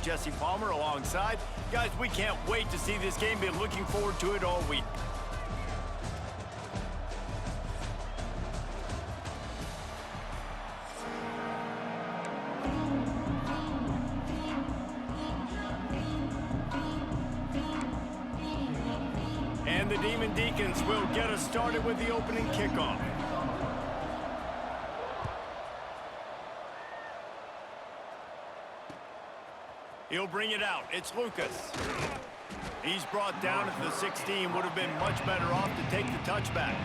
Jesse Palmer alongside. Guys, we can't wait to see this game. Been looking forward to it all week. And the Demon Deacons will get us started with the opening kickoff. He'll bring it out. It's Lucas. He's brought down at the 16. Would have been much better off to take the touchback.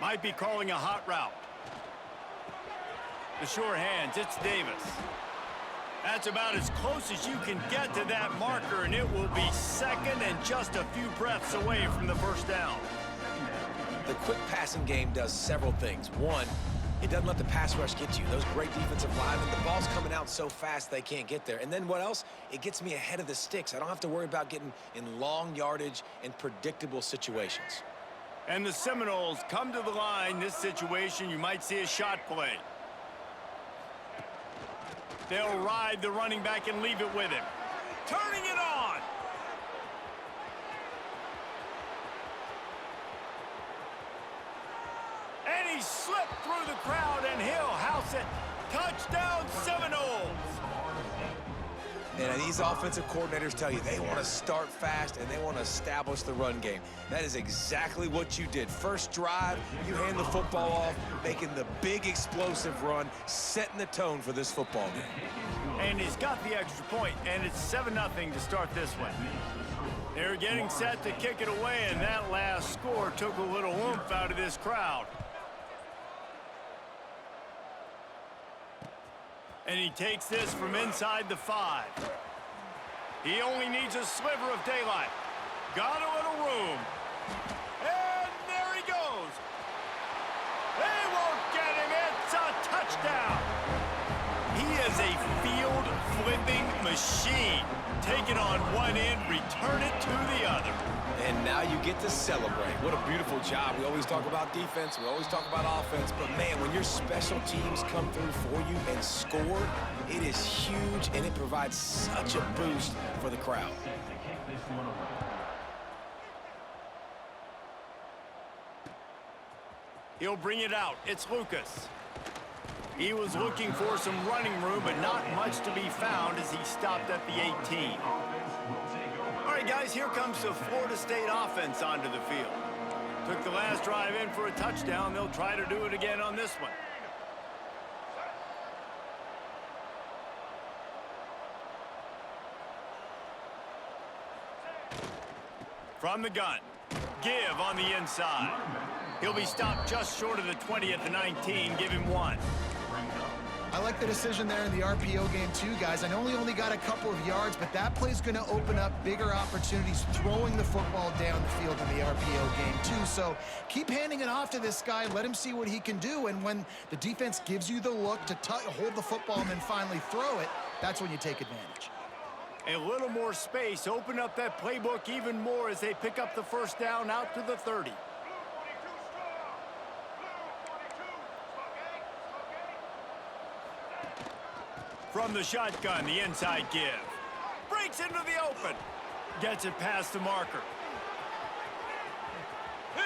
Might be calling a hot route. The sure hands, it's Davis. That's about as close as you can get to that marker, and it will be second and just a few breaths away from the first down. The quick passing game does several things. One, it doesn't let the pass rush get you. Those great defensive linemen, the ball's coming out so fast they can't get there. And then what else? It gets me ahead of the sticks. I don't have to worry about getting in long yardage and predictable situations. And the Seminoles come to the line. This situation, you might see a shot play. They'll ride the running back and leave it with him. Turning it on. And he slipped through the crowd, and he'll house it. Touchdown, Seminoles. And these offensive coordinators tell you they want to start fast and they want to establish the run game. That is exactly what you did. First drive, you hand the football off, making the big explosive run, setting the tone for this football game. And he's got the extra point, and it's 7-0 to start this one. They're getting set to kick it away, and that last score took a little oomph out of this crowd. And he takes this from inside the 5. He only needs a sliver of daylight. Got a little room. And there he goes. They won't get him. It's a touchdown. He is a field-flipping machine. Take it on one end, return it to the other. And now you get to celebrate. What a beautiful job. We always talk about defense. We always talk about offense. But, man, when your special teams come through for you and score, it is huge, and it provides such a boost for the crowd. He'll bring it out. It's Lucas. He was looking for some running room, but not much to be found as he stopped at the 18. All right, guys, here comes the Florida State offense onto the field. Took the last drive in for a touchdown. They'll try to do it again on this one. From the gun, give on the inside. He'll be stopped just short of the 20 at the 19. Give him 1. I like the decision there in the RPO game too, guys. I know he only got a couple of yards, but that play's going to open up bigger opportunities throwing the football down the field in the RPO game too. So keep handing it off to this guy. Let him see what he can do. And when the defense gives you the look to hold the football and then finally throw it, that's when you take advantage. A little more space. Open up that playbook even more as they pick up the first down out to the 30. From the shotgun, the inside give. Breaks into the open. Gets it past the marker.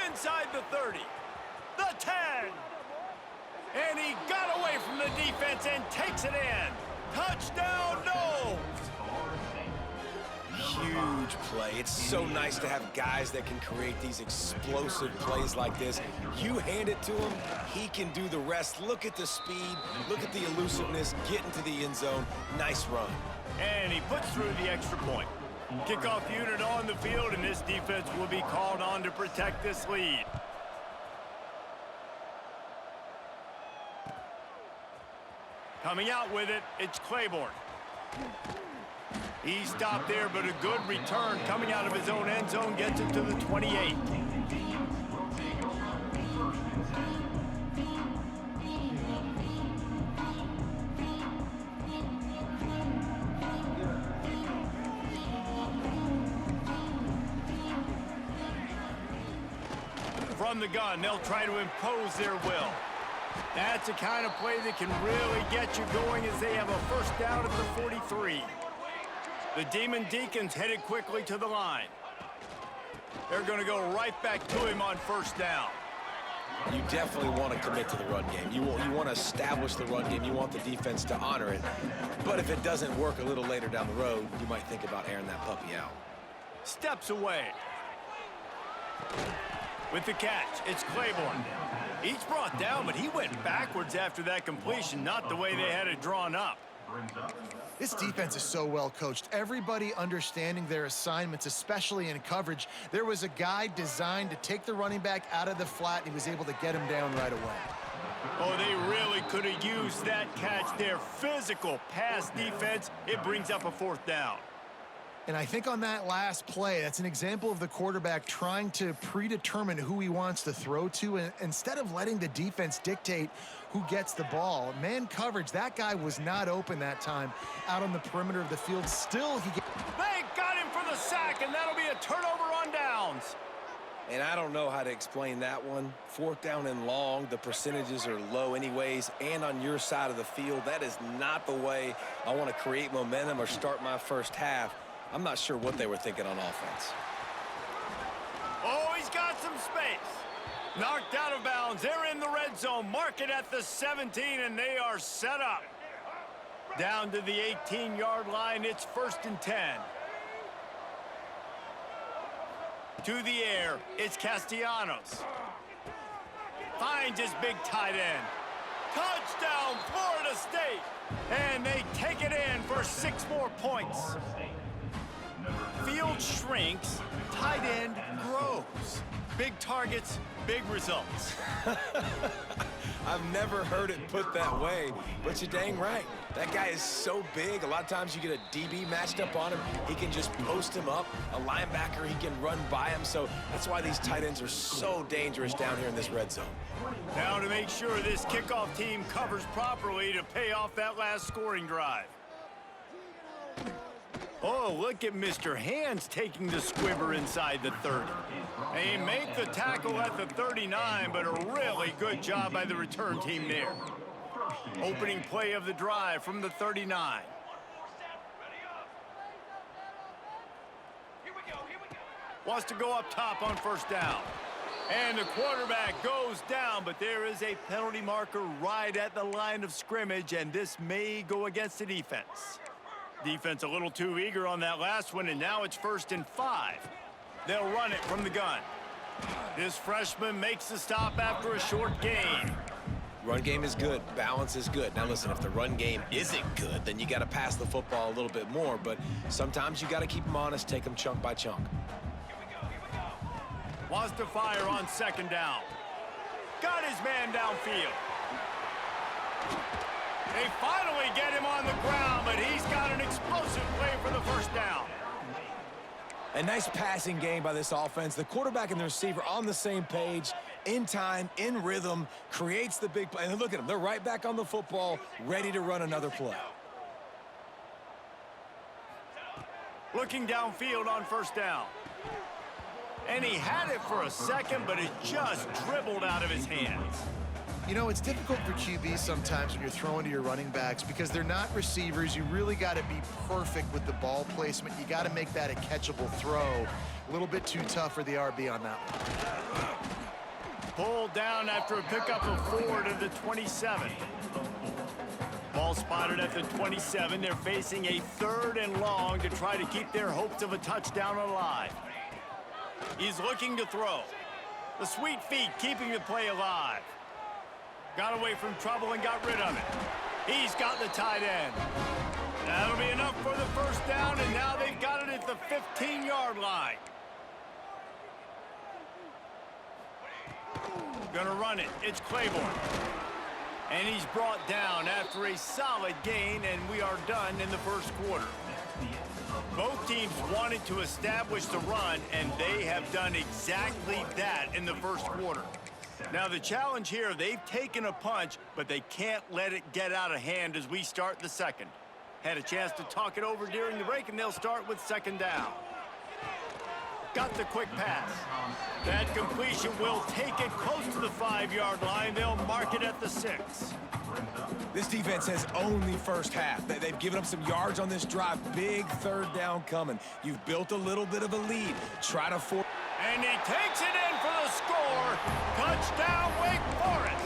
Inside the 30. The 10. And he got away from the defense and takes it in. Touchdown, Noles. Huge play. It's so nice to have guys that can create these explosive plays like this. You hand it to him, he can do the rest. Look at the speed, look at the elusiveness, get into the end zone. Nice run. And he puts through the extra point. Kickoff unit on the field, and this defense will be called on to protect this lead. Coming out with it, it's Claiborne. He stopped there, but a good return coming out of his own end zone gets it to the 28. From the gun, they'll try to impose their will. That's the kind of play that can really get you going as they have a first down at the 43. The Demon Deacons headed quickly to the line. They're going to go right back to him on first down. You definitely want to commit to the run game. You want to establish the run game. You want the defense to honor it. But if it doesn't work a little later down the road, you might think about airing that puppy out. Steps away. With the catch, it's Claiborne. He's brought down, but he went backwards after that completion, not the way they had it drawn up. This defense is so well coached. Everybody understanding their assignments, especially in coverage. There was a guy designed to take the running back out of the flat, and he was able to get him down right away. Oh, they really could have used that catch there. Physical pass defense. It brings up a fourth down. And I think on that last play, that's an example of the quarterback trying to predetermine who he wants to throw to, and instead of letting the defense dictate who gets the ball. Man coverage, that guy was not open that time out on the perimeter of the field. Still, They got him for the sack, and that'll be a turnover on downs. And I don't know how to explain that one. Fourth down and long, the percentages are low anyways, and on your side of the field, that is not the way I want to create momentum or start my first half. I'm not sure what they were thinking on offense. Oh, he's got some space. Knocked out of bounds. They're in the red zone. Mark it at the 17, and they are set up. Down to the 18-yard line. It's 1st and 10. To the air. It's Castellanos. Finds his big tight end. Touchdown, Florida State. And they take it in for 6 more points. Field shrinks, tight end grows. Big targets, big results. I've never heard it put that way, but you're dang right. That guy is so big. A lot of times you get a DB matched up on him. He can just post him up. A linebacker, he can run by him. So that's why these tight ends are so dangerous down here in this red zone. Now to make sure this kickoff team covers properly to pay off that last scoring drive. Oh, look at Mr. Hands taking the squibber inside the 30. They make the tackle at the 39, but a really good job by the return team there. Opening play of the drive from the 39. Wants to go up top on first down. And the quarterback goes down, but there is a penalty marker right at the line of scrimmage, and this may go against the defense. Defense a little too eager on that last one, and now it's 1st and 5. They'll run it from the gun. This freshman makes the stop after a short gain. Run game is good. Balance is good. Now listen, if the run game isn't good, then you got to pass the football a little bit more, but sometimes you got to keep them honest, take them chunk by chunk. Wants to fire on 2nd down. Got his man downfield. They finally get him on the ground, but he's got an explosive play for the first down. A nice passing game by this offense. The quarterback and the receiver on the same page, in time, in rhythm, creates the big play. And look at them. They're right back on the football, ready to run another play. Looking downfield on 1st down. And he had it for a second, but it just dribbled out of his hands. You know, it's difficult for QBs sometimes when you're throwing to your running backs because they're not receivers. You really got to be perfect with the ball placement. You got to make that a catchable throw. A little bit too tough for the RB on that one. Pulled down after a pickup of 4 to the 27. Ball spotted at the 27. They're facing a 3rd and long to try to keep their hopes of a touchdown alive. He's looking to throw. The sweet feet keeping the play alive. Got away from trouble and got rid of it. He's got the tight end. That'll be enough for the first down, and now they've got it at the 15-yard line. Gonna run it. It's Claiborne. And he's brought down after a solid gain, and we are done in the first quarter. Both teams wanted to establish the run, and they have done exactly that in the first quarter. Now the challenge here, they've taken a punch, but they can't let it get out of hand as we start the second. Had a chance to talk it over during the break, and they'll start with 2nd down. got the quick pass. That completion will take it close to the 5-yard line. They'll mark it at the 6. This defense has owned the first half. They've given up some yards on this drive. Big third down coming. You've built a little bit of a lead. Try to force. And he takes it in for the score. Touchdown, Wake Forest.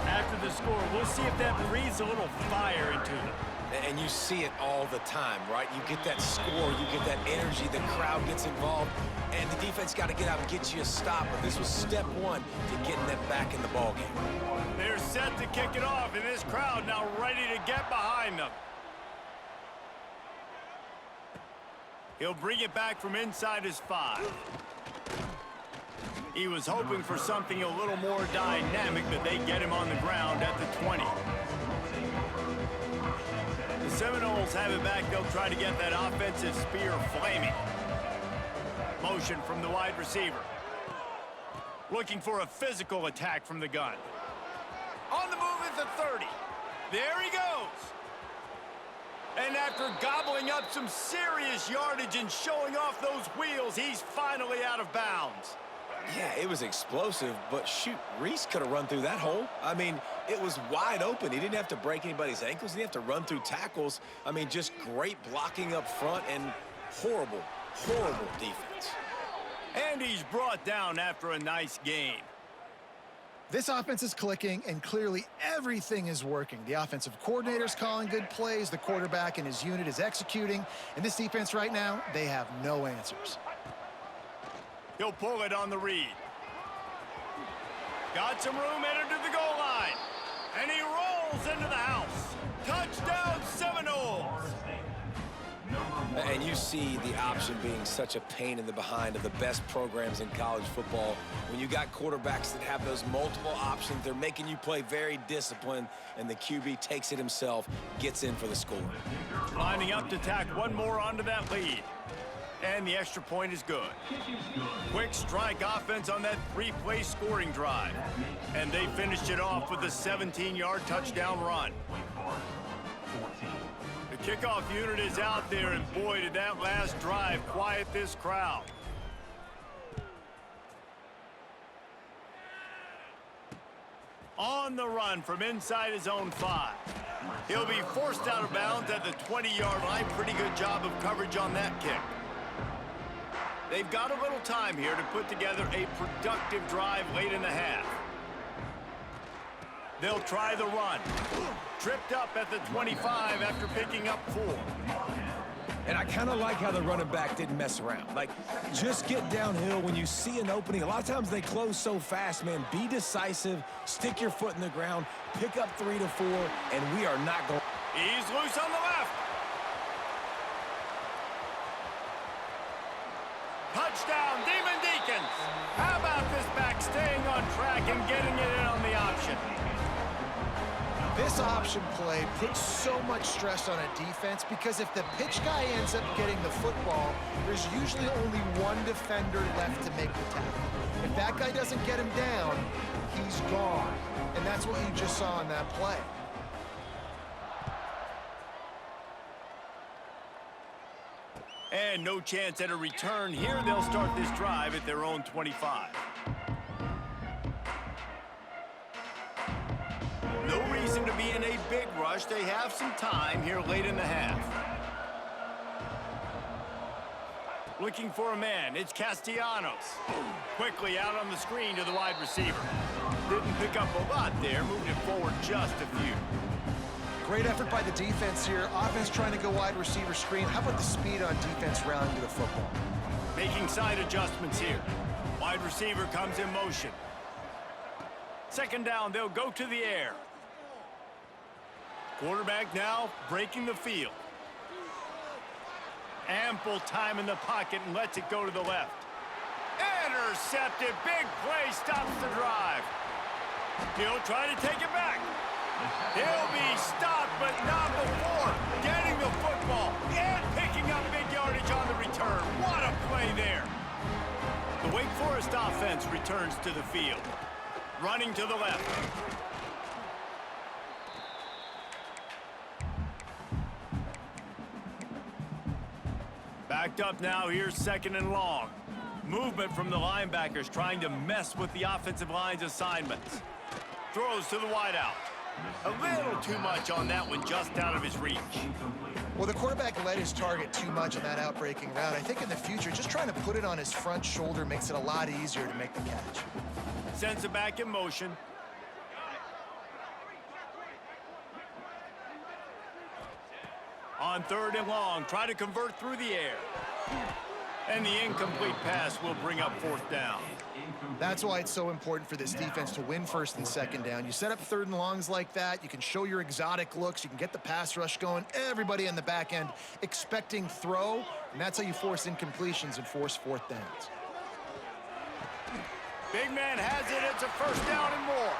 After the score, we'll see if that breathes a little fire into them. And you see it all the time, right? You get that score, you get that energy, the crowd gets involved, and the defense got to get out and get you a stop. But this was step one to getting them back in the ballgame. They're set to kick it off, and this crowd now ready to get behind them. He'll bring it back from inside his 5. He was hoping for something a little more dynamic, but they get him on the ground at the 20. The Seminoles have it back. They'll try to get that offensive spear flaming. Motion from the wide receiver. Looking for a physical attack from the gun. On the move at the 30. There he goes. And after gobbling up some serious yardage and showing off those wheels, he's finally out of bounds. Yeah, it was explosive, but shoot, Reese could have run through that hole. I mean, it was wide open. He didn't have to break anybody's ankles. He didn't have to run through tackles. I mean, just great blocking up front and horrible, horrible defense. And he's brought down after a nice gain. This offense is clicking, and clearly everything is working. The offensive coordinator's calling good plays. The quarterback and his unit is executing. And this defense right now, they have no answers. He'll pull it on the read. Got some room headed to the goal line. And he rolls into the house. Touchdown, Seminoles. And you see the option being such a pain in the behind of the best programs in college football. When you got quarterbacks that have those multiple options, they're making you play very disciplined, and the QB takes it himself, gets in for the score. Lining up to tack one more onto that lead. And the extra point is good. Quick strike offense on that 3-play scoring drive. And they finished it off with a 17-yard touchdown run. The kickoff unit is out there, and boy, did that last drive quiet this crowd. On the run from inside his own 5. He'll be forced out of bounds at the 20-yard line. Pretty good job of coverage on that kick. They've got a little time here to put together a productive drive late in the half. They'll try the run. Tripped up at the 25 after picking up 4. And I kind of like how the running back didn't mess around. Like, just get downhill when you see an opening. A lot of times they close so fast, man. Be decisive, stick your foot in the ground, pick up 3 to 4, and we are not going. He's loose on the left. Touchdown, Demon Deacons. How about this back staying on track and getting it in on the option? This option play puts so much stress on a defense because if the pitch guy ends up getting the football, there's usually only one defender left to make the tackle. If that guy doesn't get him down, he's gone. And that's what you just saw in that play. And no chance at a return here. They'll start this drive at their own 25. No reason to be in a big rush. They have some time here late in the half. Looking for a man. It's Castellanos. Quickly out on the screen to the wide receiver. Didn't pick up a lot there. Moved it forward just a few. Great effort by the defense here. Offense trying to go wide receiver screen. How about the speed on defense rallying to the football? Making side adjustments here. Wide receiver comes in motion. Second down, they'll go to the air. Quarterback now breaking the field. Ample time in the pocket and lets it go to the left. Intercepted. Big play stops the drive. He'll try to take it back. He'll be stopped, but not before getting the football and picking up big yardage on the return. What a play there. The Wake Forest offense returns to the field. Running to the left. Backed up now, here's 2nd and long. Movement from the linebackers trying to mess with the offensive line's assignments. Throws to the wideout. A little too much on that one, just out of his reach. Well, the quarterback led his target too much on that outbreaking route. I think in the future, just trying to put it on his front shoulder makes it a lot easier to make the catch. Sends it back in motion. On 3rd and long, try to convert through the air. And the incomplete pass will bring up 4th down. That's why it's so important for this defense to win 1st and 2nd down. You set up 3rd and longs like that, you can show your exotic looks, you can get the pass rush going, everybody on the back end expecting throw, and that's how you force incompletions and force 4th downs. Big man has it, it's a 1st down and more.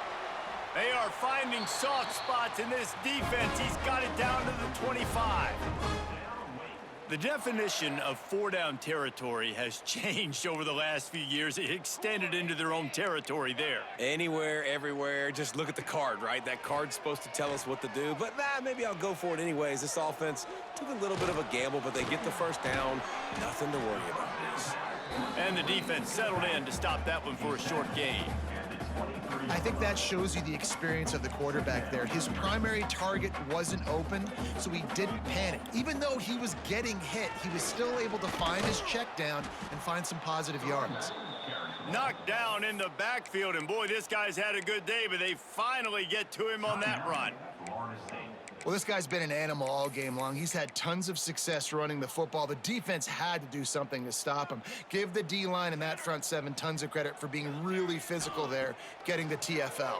They are finding soft spots in this defense. He's got it down to the 25. The definition of 4-down territory has changed over the last few years. It extended into their own territory there. Anywhere, everywhere. Just look at the card, right? That card's supposed to tell us what to do. But maybe I'll go for it anyways. This offense took a little bit of a gamble, but they get the 1st down. Nothing to worry about. And the defense settled in to stop that one for a short gain. I think that shows you the experience of the quarterback there. His primary target wasn't open, so he didn't panic. Even though he was getting hit, he was still able to find his check down and find some positive yards. Knocked down in the backfield, and boy, this guy's had a good day, but they finally get to him on that run. Well, this guy's been an animal all game long. He's had tons of success running the football. The defense had to do something to stop him. Give the D-line and that front 7 tons of credit for being really physical there, getting the TFL.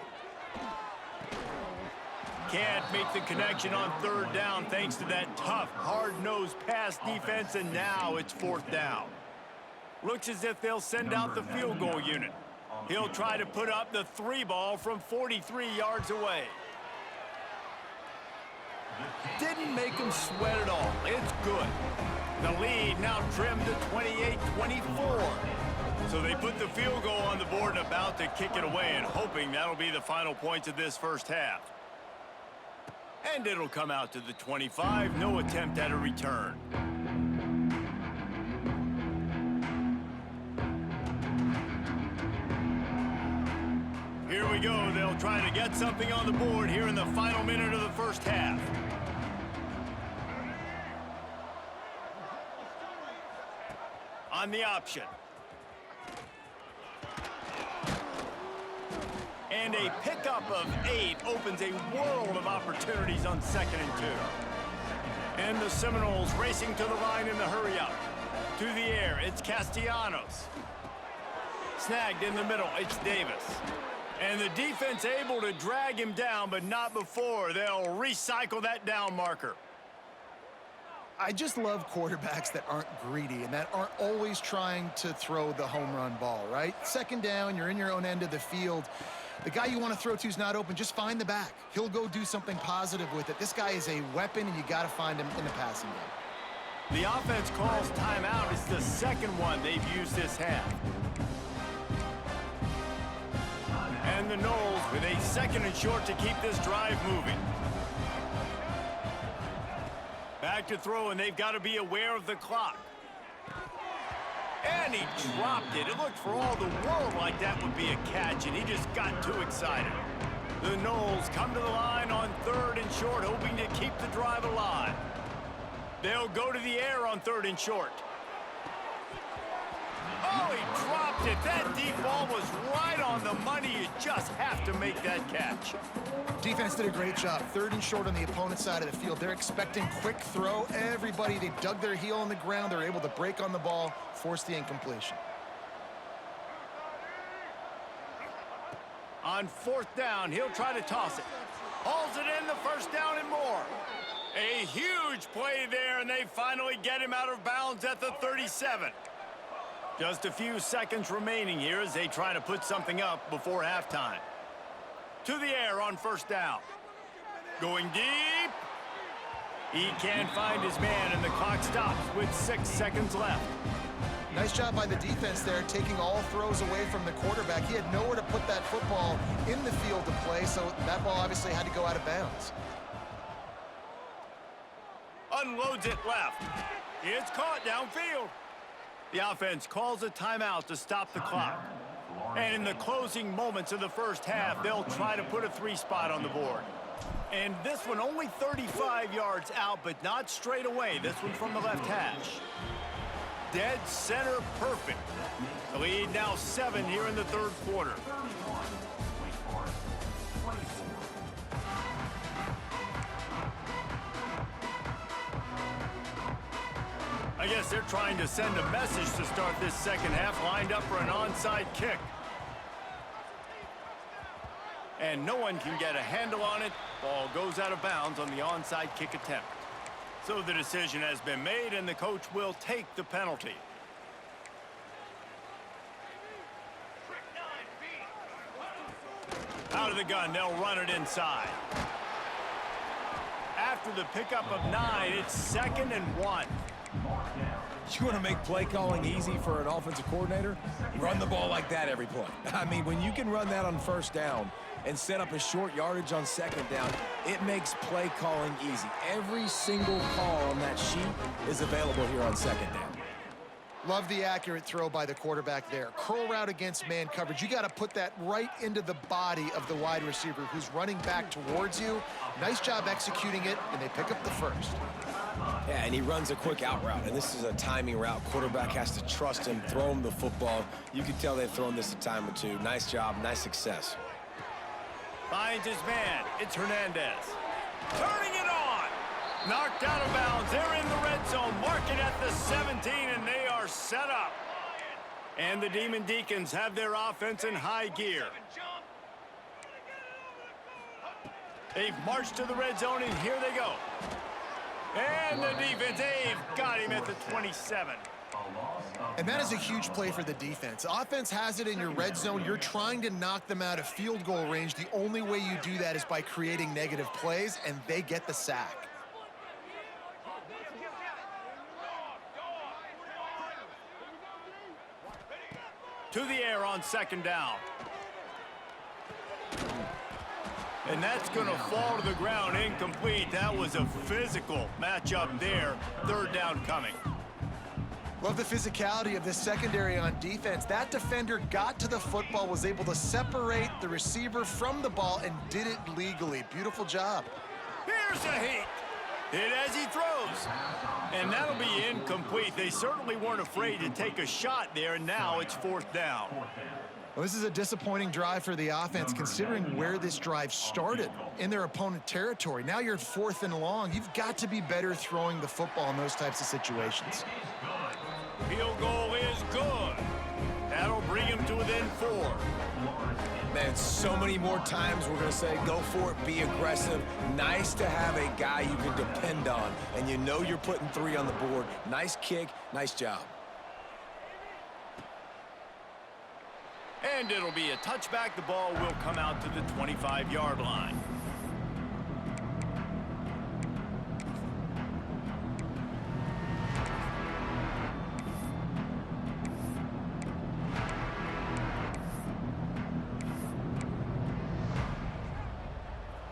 Can't make the connection on 3rd down thanks to that tough, hard-nosed pass defense, and now it's 4th down. Looks as if they'll send out the field goal unit. He'll try to put up the 3 ball from 43 yards away. Didn't make him sweat at all. It's good. The lead now trimmed to 28-24. So they put the field goal on the board and about to kick it away, and hoping that'll be the final points of this 1st half. And it'll come out to the 25. No attempt at a return. Here we go. They'll try to get something on the board here in the final minute of the 1st half. On the option. And a pickup of 8 opens a world of opportunities on 2nd and 2. And the Seminoles racing to the line in the hurry-up. To the air, it's Castellanos. Snagged in the middle, it's Davis. And the defense able to drag him down, but not before. They'll recycle that down marker. I just love quarterbacks that aren't greedy and that aren't always trying to throw the home run ball, right? 2nd down, you're in your own end of the field. The guy you want to throw to is not open. Just find the back. He'll go do something positive with it. This guy is a weapon, and you got to find him in the passing game. The offense calls timeout. It's the 2nd one they've used this half. And the Noles with a 2nd and short to keep this drive moving. Back to throw, and they've got to be aware of the clock. And he dropped it. It looked for all the world like that would be a catch, and he just got too excited. The Noles come to the line on 3rd and short, hoping to keep the drive alive. They'll go to the air on 3rd and short. Oh, he dropped it. That deep ball was right on the money. You just have to make that catch. Defense did a great job. 3rd and short on the opponent's side of the field. They're expecting quick throw. Everybody, they dug their heel on the ground. They're able to break on the ball, force the incompletion. On 4th down, he'll try to toss it. Hauls it in, the 1st down and more. A huge play there, and they finally get him out of bounds at the 37. Just a few seconds remaining here as they try to put something up before halftime. To the air on 1st down. Going deep. He can't find his man, and the clock stops with 6 seconds left. Nice job by the defense there, taking all throws away from the quarterback. He had nowhere to put that football in the field to play, so that ball obviously had to go out of bounds. Unloads it left. It's caught downfield. The offense calls a timeout to stop the clock. And in the closing moments of the first half, they'll try to put a 3-spot on the board. And this one only 35 yards out, but not straight away. This one from the left hash. Dead center perfect. The lead now 7 here in the third quarter. I guess they're trying to send a message to start this second half, lined up for an onside kick. And no one can get a handle on it. Ball goes out of bounds on the onside kick attempt. So the decision has been made, and the coach will take the penalty. Out of the gun, they'll run it inside. After the pickup of 9, it's 2nd and 1. You want to make play calling easy for an offensive coordinator? Run the ball like that every play. I mean, when you can run that on first down and set up a short yardage on second down, it makes play calling easy. Every single call on that sheet is available here on second down. Love the accurate throw by the quarterback there. Curl route against man coverage. You got to put that right into the body of the wide receiver who's running back towards you. Nice job executing it, and they pick up the first. Yeah, and he runs a quick out route, and this is a timing route. Quarterback has to trust him, throw him the football. You can tell they've thrown this a time or two. Nice job, nice success. Finds his man. It's Hernandez. Turning it on. Knocked out of bounds. They're in the red zone. Marking at the 17, and they are set up. And the Demon Deacons have their offense in high gear. They've marched to the red zone, and here they go. And the defense, they've got him at the 27. And that is a huge play for the defense. The offense has it in your red zone. You're trying to knock them out of field goal range. The only way you do that is by creating negative plays, and they get the sack. To the air on second down. And that's going to fall to the ground incomplete. That was a physical matchup there. Third down coming. Love the physicality of this secondary on defense. That defender got to the football, was able to separate the receiver from the ball, and did it legally. Beautiful job. Here's a hit. Hit as he throws. And that'll be incomplete. They certainly weren't afraid to take a shot there, and now it's fourth down. Well, this is a disappointing drive for the offense, considering where this drive started, in their opponent territory. Now you're at 4th and long. You've got to be better throwing the football in those types of situations. Field goal is good. That'll bring him to within 4. Man, so many more times we're going to say, go for it, be aggressive. Nice to have a guy you can depend on, and you know you're putting 3 on the board. Nice kick, nice job. And it'll be a touchback. The ball will come out to the 25-yard line.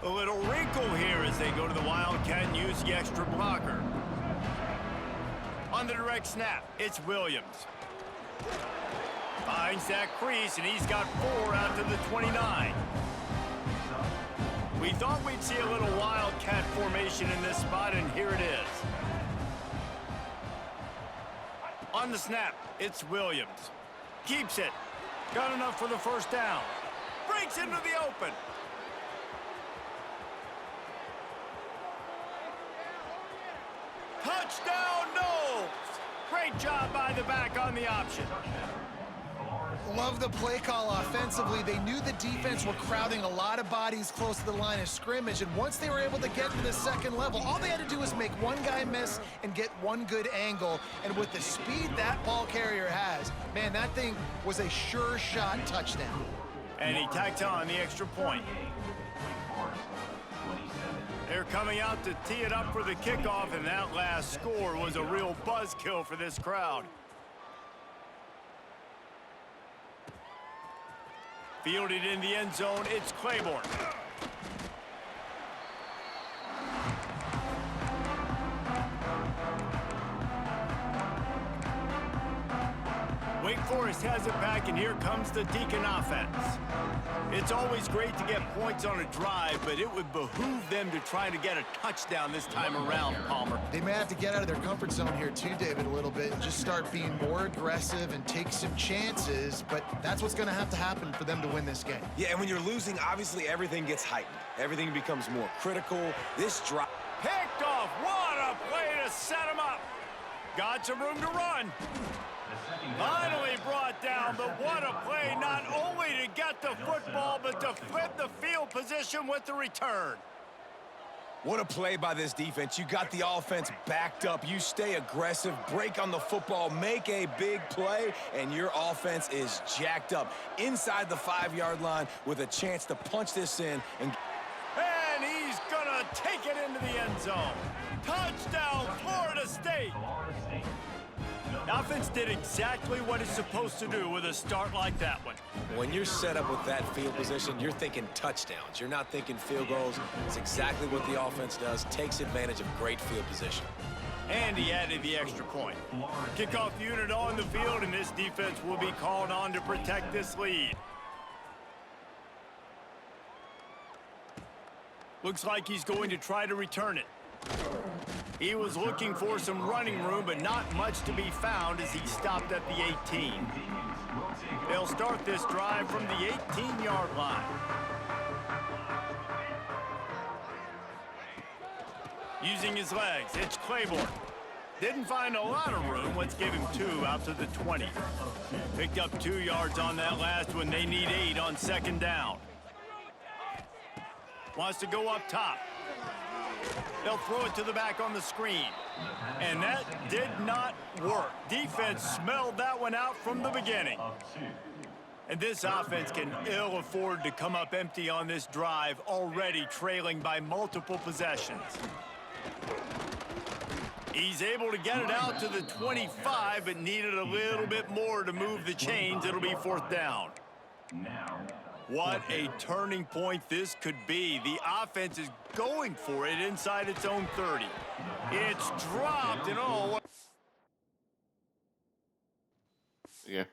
A little wrinkle here as they go to the Wildcat and use the extra blocker. On the direct snap, it's Williams. Finds that crease, and he's got 4 out to the 29. We thought we'd see a little Wildcat formation in this spot, and here it is. On the snap, it's Williams. Keeps it. Got enough for the first down. Breaks into the open. Touchdown, Knowles! Great job by the back on the option. Love the play call offensively. They knew the defense were crowding a lot of bodies close to the line of scrimmage, and once they were able to get to the second level, all they had to do was make one guy miss and get one good angle. And with the speed that ball carrier has, man, that thing was a sure shot touchdown. And he tacked on the extra point. They're coming out to tee it up for the kickoff, and that last score was a real buzzkill for this crowd. Fielded in the end zone, it's Claiborne. Wake Forest has it back, and here comes the Deacon offense. It's always great to get points on a drive, but it would behoove them to try to get a touchdown this time around, Palmer. They may have to get out of their comfort zone here too, David, a little bit, and just start being more aggressive and take some chances, but that's what's going to have to happen for them to win this game. Yeah, and when you're losing, obviously everything gets heightened. Everything becomes more critical. This drive... Picked off. What a play to set him up. Got some room to run. Finally brought down, but what a play, not only to get the football, but to flip the field position with the return. What a play by this defense. You got the offense backed up. You stay aggressive, break on the football, make a big play, and your offense is jacked up inside the 5-yard line with a chance to punch this in. And he's going to take it into the end zone. Touchdown, Florida State. The offense did exactly what it's supposed to do with a start like that one. When you're set up with that field position, you're thinking touchdowns. You're not thinking field goals. It's exactly what the offense does, takes advantage of great field position. And he added the extra point. Kickoff unit on the field, and this defense will be called on to protect this lead. Looks like he's going to try to return it. He was looking for some running room, but not much to be found as he stopped at the 18. They'll start this drive from the 18-yard line. Using his legs, it's Claiborne. Didn't find a lot of room. Let's give him 2 out to the 20. Picked up 2 yards on that last one. They need 8 on second down. Wants to go up top. They'll throw it to the back on the screen. And that did not work. Defense smelled that one out from the beginning. And this offense can ill afford to come up empty on this drive, already trailing by multiple possessions. He's able to get it out to the 25, but needed a little bit more to move the chains. It'll be 4th down. What a turning point this could be. The offense is going for it inside its own 30. It's dropped, and oh. Yeah.